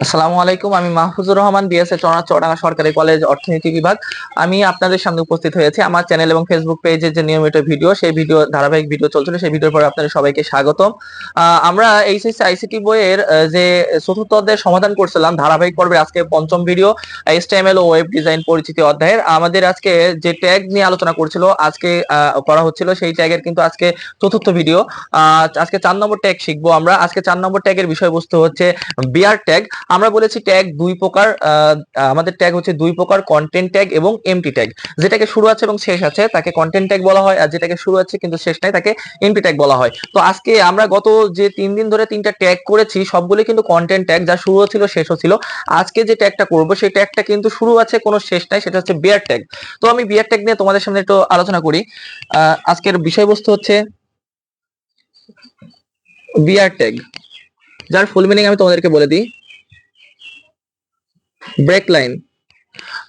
আসসালামু আলাইকুম। আমি মাহফুজুর রহমান, বিএসএ চুয়াডাঙ্গা সরকারি কলেজ অর্থনীতি বিভাগ। আমি আপনাদের সামনে উপস্থিত হয়েছি আমার চ্যানেল এবং ফেসবুক পেজে যে নিয়মিত ভিডিও, সেই ভিডিও ধারাবাহিক ভিডিও চলছিল, সেই ভিডিওর পরে আপনাদের সবাইকে স্বাগতম। আমরা এইচএসসি আইসিটি বইয়ের যে চতুর্থ অধ্যায়ের সমাধান করছিলাম ধারাবাহিক পর্বে, আজকে পঞ্চম ভিডিও, এইচটিএমএল ও ওয়েব ডিজাইন পরিচিতি অধ্যায়ের। আমাদের আজকে যে ট্যাগ নিয়ে আলোচনা করছিল আজকে করা হচ্ছিল, সেই ট্যাগের কিন্তু আজকে চতুর্থ ভিডিও। আজকে 4 নম্বর ট্যাগ শিখবো আমরা। আজকে 4 নম্বর ট্যাগের বিষয়বস্তু হচ্ছে বিয়ার ট্যাগ। আমরা বলেছি ট্যাগ দুই প্রকার, আমাদের ট্যাগ হচ্ছে দুই প্রকার, কন্টেন্ট ট্যাগ এবং এমটি ট্যাগ। যেটাকে শুরু আছে এবং শেষ আছে তাকে কন্টেন্ট ট্যাগ বলা হয়, আর যেটাকে শুরু আছে কিন্তু শেষ নাই তাকে এমটি ট্যাগ বলা হয়। তো আজকে আমরা গত যে 3 দিন ধরে 3টা ট্যাগ করেছি, সবগুলো কিন্তু কন্টেন্ট ট্যাগ, যা শুরু ছিল শেষও ছিল। আজকে যে ট্যাগটা করব সেই ট্যাগটা কিন্তু শুরু আছে কোনো শেষ নাই, সেটা হচ্ছে বিয়ার ট্যাগ। তো আমি বিয়ার ট্যাগ নিয়ে তোমাদের সামনে একটু আলোচনা করি। আজকের বিষয়বস্তু হচ্ছে বিয়ার ট্যাগ, যার ফুল মিনিং আমি তোমাদেরকে বলে দিই। Break line.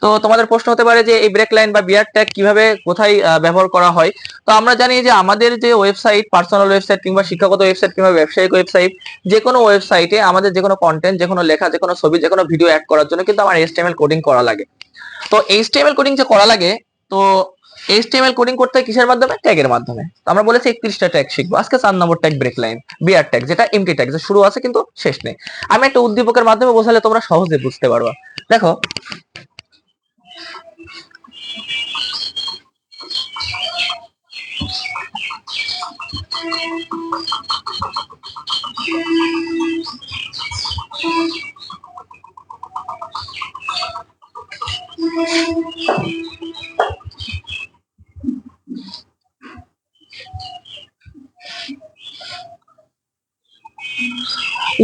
তো তোমাদের প্রশ্ন হতে পারে যে এই ব্রেক লাইন বা বিয়ার ট্যাগ কিভাবে কোথায় ব্যবহার করা হয়। তো আমরা জানি যে আমাদের যে ওয়েবসাইট, পার্সোনাল ওয়েবসাইট কিংবা শিক্ষাগত ওয়েবসাইট কিংবা ব্যবসায়িক ওয়েবসাইট, যে কোনো ওয়েবসাইটে আমাদের যে কোনো কন্টেন্ট, যে কোনো লেখা, যে কোনো ছবি, যে কোনো ভিডিও অ্যাড করার জন্য কিন্তু আমার এইচটিএমএল কোডিং করা লাগে। তো এইচটিএমএল কোডিং যে করা লাগে, তো এইচটিএমএল কোডিং করতে হয় কিসের মাধ্যমে? ট্যাগের মাধ্যমে। তো আমরা বলেছি 31টা ট্যাগ শিখবো আজকে। 4 নম্বর ট্যাগ ব্রেক লাইন, বিয়ার ট্যাগ, যেটা এমটি ট্যাগ, যে শুরু আছে কিন্তু শেষ নেই। আমি একটা উদ্দীপকের মাধ্যমে বোঝালে তোমরা সহজে বুঝতে পারবা। দেখো,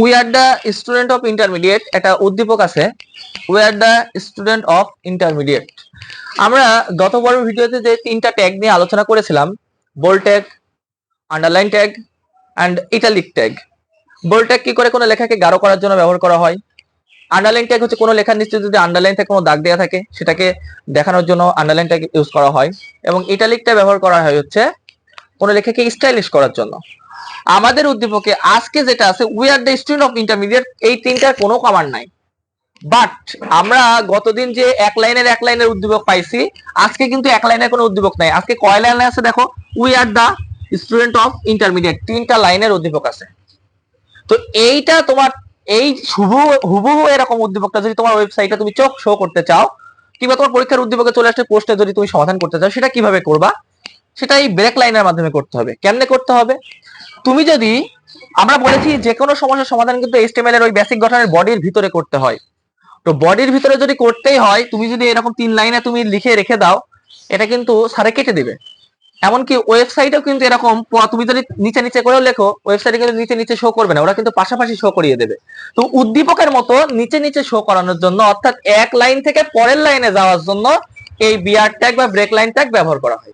we are the student of intermediate, একটা উদ্দীপক আছে, we are the student of intermediate. আমরা গত বড় ভিডিওতে যে 3টা ট্যাগ নিয়ে আলোচনা করেছিলাম, bold tag, underline tag and italic tag. Bold tag কি করে? কোনো লেখাকে গাঢ় করার জন্য ব্যবহার করা হয়। আন্ডারলাইন ট্যাগ হচ্ছে কোনো লেখার নিচে যদি আন্ডারলাইন থাকে, কোনো দাগ দেওয়া থাকে, সেটাকে দেখানোর জন্য আন্ডারলাইন ট্যাগ ইউজ করা হয়। এবং ইটালিক ট্যাগ ব্যবহার করা হয় হচ্ছে কোনো লেখাকে স্টাইলিশ করার জন্য। আমাদের উদ্দীপকে আজকে যেটা আছে, we are the student of intermediate, এই তিনটার কোনো কমান্ড নাই। বাট আমরা গতদিন যে এক লাইনের উদ্দীপক পাইছি, আজকে কিন্তু এক লাইনের কোনো উদ্দীপক নাই। আজকে কয় লাইনে আছে দেখো, we are the student of intermediate, 3টা লাইনের উদ্দীপক আছে। তো এইটা তোমার, এই হুবহু এরকম উদ্দীপকটা যদি তোমার ওয়েবসাইটে তুমি চোখ শো করতে চাও, কিংবা তোমার পরীক্ষার উদ্দীপকে চলে আসছে পোস্টে যদি তুমি সমাধান করতে চাও, সেটা কিভাবে করবা? সেটা এই ব্রেক লাইনের মাধ্যমে করতে হবে। কেমনে করতে হবে? তুমি যদি, আমরা বলেছি যে কোনো সমস্যার সমাধান কিন্তু এইচটিএমএল এর ওই বেসিক গঠনের বডির ভিতরে করতে হয়। তো বডির ভিতরে যদি করতেই হয়, তুমি যদি এরকম 3 লাইনে তুমি লিখে রেখে দাও, এটা কিন্তু স্যারে কেটে দিবে। এমনকি ওয়েবসাইটেও কিন্তু এরকম, তুমি যদি নিচে নিচে করেও লেখো, ওয়েবসাইটে কিন্তু নিচে নিচে শো করবে না, ওরা কিন্তু পাশাপাশি শো করিয়ে দেবে। তো উদ্দীপকের মতো নিচে নিচে শো করানোর জন্য, অর্থাৎ এক লাইন থেকে পরের লাইনে যাওয়ার জন্য এই বিয়ার ট্যাগ বা ব্রেক লাইন ট্যাগ ব্যবহার করা হয়।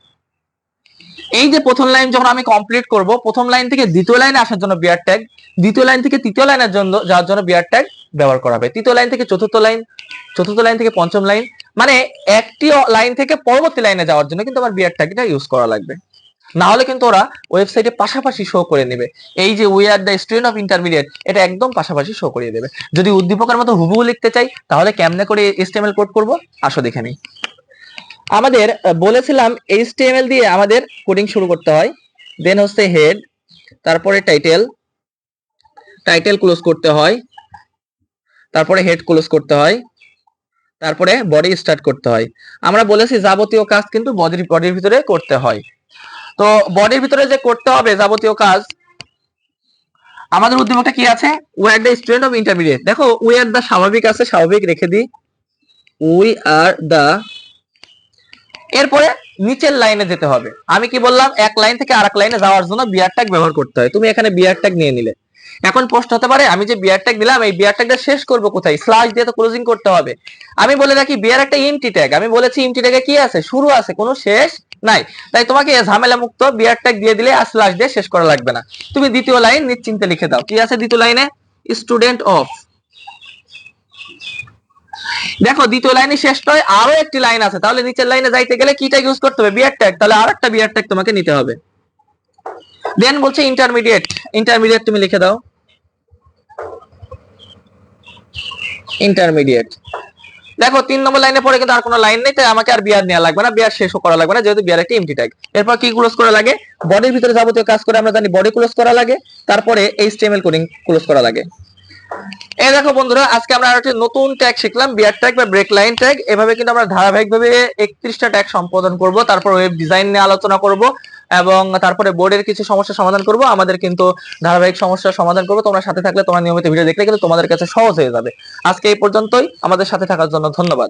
এই যে প্রথম লাইন যখন আমি কমপ্লিট করব, প্রথম লাইন থেকে দ্বিতীয় লাইনে আসার জন্য বিয়ার ট্যাগ, দ্বিতীয় লাইন থেকে তৃতীয় লাইনের জন্য যাওয়ার জন্য বিয়ার ট্যাগ ব্যবহার করা হবে, তৃতীয় লাইন থেকে চতুর্থ লাইন, চতুর্থ লাইন থেকে পঞ্চম লাইন, মানে একটি লাইন থেকে পরবর্তী লাইনে যাওয়ার জন্য কিন্তু আমার বিয়ার ট্যাগটা ইউজ করা লাগবে। না হলে কিন্তু ওরা ওয়েবসাইটে পাশাপাশি শো করে নেবে। এই যে we are the student of intermediate, এটা একদম পাশাপাশি শো করিয়ে দেবে। যদি উদ্দীপকের মতো হুবহু লিখতে চাই, তাহলে কেমনে করে এইচটিএমএল কোড করব, আসো দেখে নিই। আমাদের বলেছিলাম এইচটিএমএল দিয়ে আমাদের কোডিং শুরু করতে হয়, দেন হচ্ছে হেড, তারপরে টাইটেল, টাইটেল ক্লোজ করতে হয়, তারপরে হেড ক্লোজ করতে হয়, তারপরে বডি স্টার্ট করতে হয়। আমরা বলেছি যাবতীয় কাজ কিন্তু বডির ভিতরে করতে হয়। তো বডির ভিতরে যে করতে হবে যাবতীয় কাজ, আমাদের উদ্দীপকটা কি আছে? We are the student of intermediate. দেখো, উই আর দ্য স্বাভাবিক আছে, স্বাভাবিক রেখে দিই, উই আর দ্য, এরপরে নিচের লাইনে যেতে হবে। আমি কি বললাম? এক লাইন থেকে আরেক লাইনে যাওয়ার জন্য বিয়ার ট্যাগ ব্যবহার করতে হয়। তুমি এখানে বিয়ার ট্যাগ নিয়ে নিলে। এখন প্রশ্ন হতে পারে, আমি যে বিয়ার ট্যাগ দিলাম, এই বিয়ার ট্যাগটা শেষ করব কোথায়? স্ল্যাশ দিয়ে তো ক্লোজিং করতে হবে। আমি বলে রাখি, বিয়ার একটা এমটি ট্যাগ। আমি বলেছি এমটি ট্যাগে কি আছে? শুরু আছে, কোনো শেষ নাই। তাই তোমাকে ঝামেলা মুক্ত বিয়ার ট্যাগ দিয়ে দিলে আর স্ল্যাশ দিয়ে শেষ করা লাগবে না। তুমি দ্বিতীয় লাইন নিশ্চিন্তে লিখে দাও। কি আছে দ্বিতীয় লাইনে? Student of. দেখো, দ্বিতীয় লাইনে শেষ নয়, আরো একটি লাইন আছে, তাহলে নিচের লাইনে যাইতে গেলে কি ট্যাগ ইউজ করতে হবে? বিয়ার ট্যাগ। তাহলে আরেকটা বিয়ার ট্যাগ তোমাকে নিতে হবে। দেন বলছে ইন্টারমিডিয়েট, ইন্টারমিডিয়েট তুমি লিখে দাও। ইন্টারমিডিয়েট। দেখো 3 নম্বর লাইনে পরে কিন্তু আর কোনো লাইন নেই, তাই আমাকে আর বিয়ার নেওয়া লাগবে না, বিয়ার শেষও করা লাগবে না, যেহেতু বিয়ার একটা এমটি ট্যাগ। এরপর কি ক্লোজ করা লাগে? বডির ভিতরে যাবতীয় কাজ করে আমরা জানি বডি ক্লোজ করা লাগে, তারপরে এইচটিএমএল কোডিং ক্লোজ করা লাগে। এই দেখো বন্ধুরা, আজকে আমরা আরেকটি নতুন ট্যাগ শিখলাম, বিয়ার ট্যাগ বা ব্রেক লাইন ট্যাগ। এভাবে কিন্তু আমরা ধারাবাহিকভাবে 31টা ট্যাগ সম্পাদন করব, তারপর ওয়েব ডিজাইন নিয়ে আলোচনা করব এবং তারপরে বোর্ডের কিছু সমস্যার সমাধান করব। আমাদের কিন্তু ধারাবাহিক সমস্যার সমাধান করব, তোমরা সাথে থাকলে, তোমরা নিয়মিত ভিডিও দেখলে কিন্তু তোমাদের কাছে সহজ হয়ে যাবে। আজকে এই পর্যন্তই, আমাদের সাথে থাকার জন্য ধন্যবাদ।